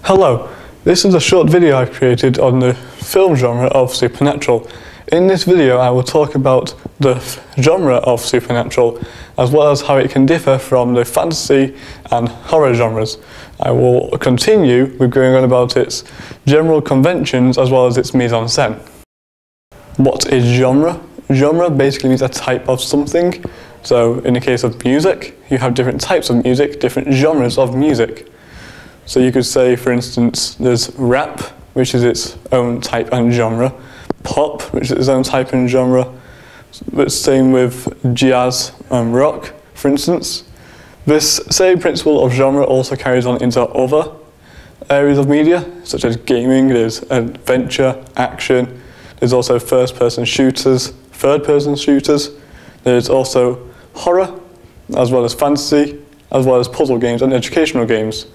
Hello, this is a short video I created on the film genre of supernatural. In this video I will talk about the genre of supernatural as well as how it can differ from the fantasy and horror genres. I will continue with going on about its general conventions as well as its mise-en-scène. What is genre? Genre basically means a type of something. So in the case of music, you have different types of music, different genres of music. So you could say, for instance, there's rap, which is its own type and genre, pop, which is its own type and genre, but same with jazz and rock, for instance. This same principle of genre also carries on into other areas of media, such as gaming, there's adventure, action, there's also first-person shooters, third-person shooters, there's also horror, as well as fantasy, as well as puzzle games and educational games,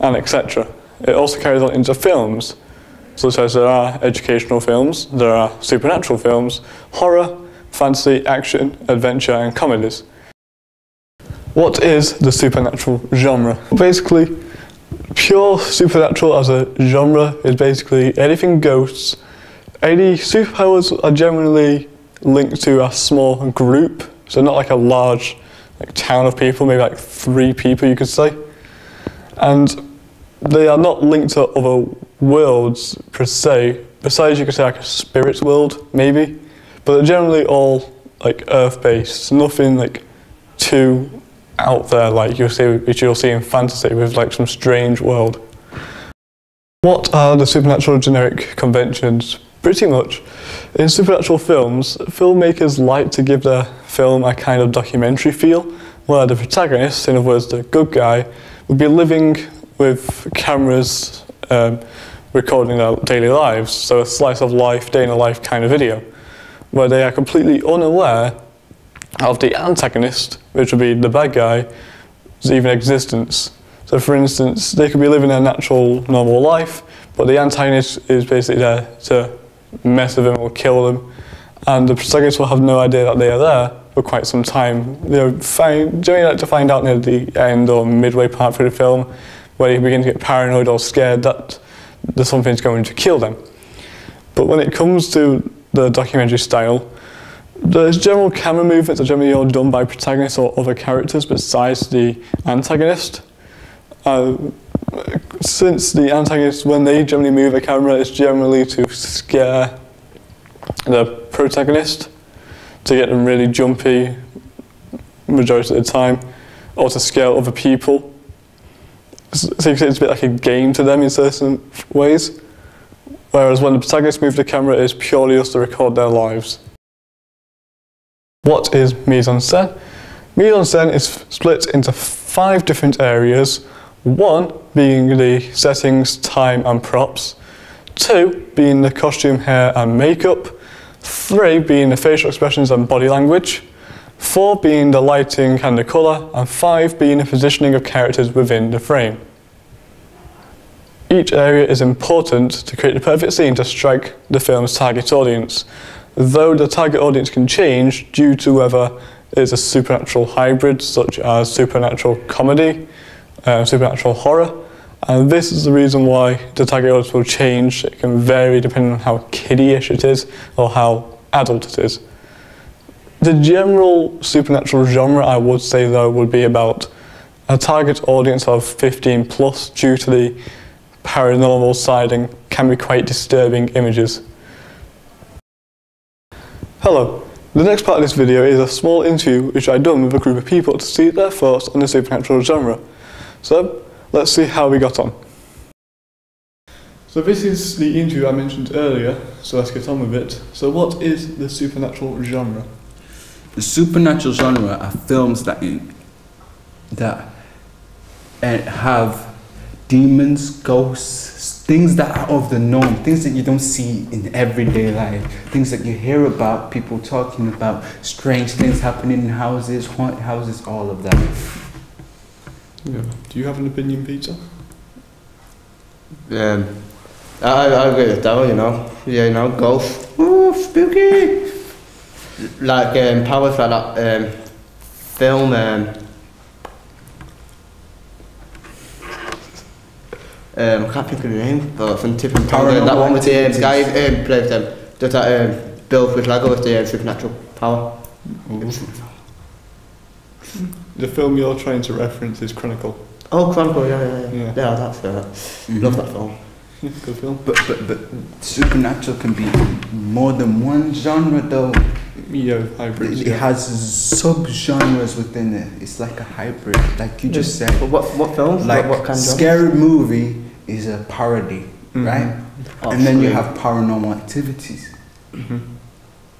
and etc. It also carries on into films, such as there are educational films, there are supernatural films, horror, fantasy, action, adventure and comedies. What is the supernatural genre? Basically, pure supernatural as a genre is basically anything ghosts. Any superpowers are generally linked to a small group, so not like a large town of people, maybe like 3 people you could say. And they are not linked to other worlds per se, besides you could say like a spirit world maybe, but they're generally all like earth-based, nothing like too out there like which you'll see in fantasy with like some strange world. What are the supernatural generic conventions? Pretty much, in supernatural films, filmmakers like to give their film a kind of documentary feel, where the protagonist, in other words the good guy, would be living with cameras recording their daily lives, so a slice of life, day in a life kind of video, where they are completely unaware of the antagonist, which would be the bad guy's even existence. So for instance, they could be living their natural, normal life, but the antagonist is basically there to mess with them or kill them, and the protagonist will have no idea that they are there for quite some time. Generally like to find out near the end or midway part through the film, where you begin to get paranoid or scared that something's going to kill them. But when it comes to the documentary style, there's general camera movements that generally all done by protagonists or other characters besides the antagonist. Since the antagonist, when they generally move a camera, it's generally to scare the protagonist, to get them really jumpy majority of the time, or to scare other people. So you can say it's a bit like a game to them in certain ways, whereas when the protagonist moves the camera, it's purely just to record their lives. What is mise-en-scène? Mise-en-scène is split into 5 different areas. 1 being the settings, time and props, 2 being the costume, hair and makeup, 3 being the facial expressions and body language, 4 being the lighting and the colour, and 5 being the positioning of characters within the frame. Each area is important to create the perfect scene to strike the film's target audience, though the target audience can change due to whether it's a supernatural hybrid such as supernatural comedy, supernatural horror, and this is the reason why the target audience will change. It can vary depending on how kiddie-ish it is or how adult it is. The general supernatural genre, I would say though, would be about a target audience of 15 plus due to the paranormal side and can be quite disturbing images. Hello, the next part of this video is a small interview which I've done with a group of people to see their thoughts on the supernatural genre. So, let's see how we got on. So this is the interview I mentioned earlier, so let's get on with it. So what is the supernatural genre? The supernatural genre are films that have demons, ghosts, things that are out of the norm, things that you don't see in everyday life, things that you hear about, people talking about, strange things happening in houses, haunted houses, all of that. Yeah. Do you have an opinion, Peter? I agree with that, you know. Yeah, you know, ghosts. Ooh, spooky! Like powers like that film I can't think of the name, but from Tip and Tonga, Paranormal that one with the Activities. guy plays does that build with Lego with the supernatural power. The film you're trying to reference is Chronicle. Oh, Chronicle, yeah. Yeah. Yeah, that's love that film. Good film. But supernatural can be more than one genre though. Yeah, hybrids. It has sub-genres within it. It's like a hybrid, like you just said. But what films? Like what kind of scary movie is a parody, right? Oh, And then you sweet. have paranormal activities,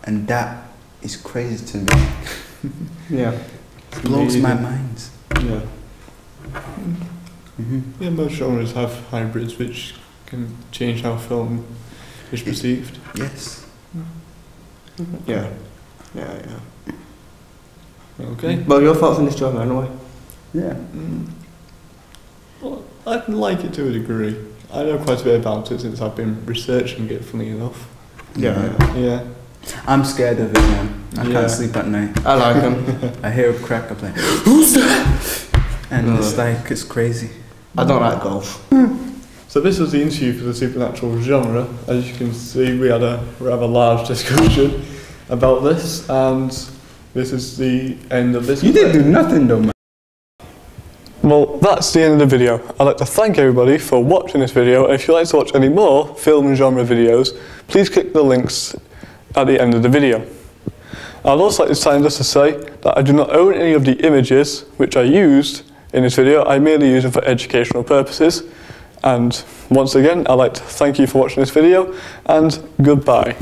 and that is crazy to me. Yeah. It blows my Amazing. mind. Yeah. Yeah, most genres have hybrids which can change how film is perceived. Yes. Yeah. Okay. Well, your thoughts on this genre anyway? Yeah. Well, I like it to a degree. I know quite a bit about it since I've been researching it, funny enough. Yeah. I'm scared of it, man. I Yeah. can't sleep at night. I like them. I hear a crack, I'm like, who's that? And it's like, it's crazy. I don't like golf. So this was the interview for the supernatural genre. As you can see, we had a rather large discussion about this, and this is the end of this. You didn't do nothing though, man. Well, that's the end of the video. I'd like to thank everybody for watching this video, and if you'd like to watch any more film and genre videos, please click the links at the end of the video. I'd also like this time just to say that I do not own any of the images which I used in this video. I merely use them for educational purposes. And once again, I'd like to thank you for watching this video, and goodbye.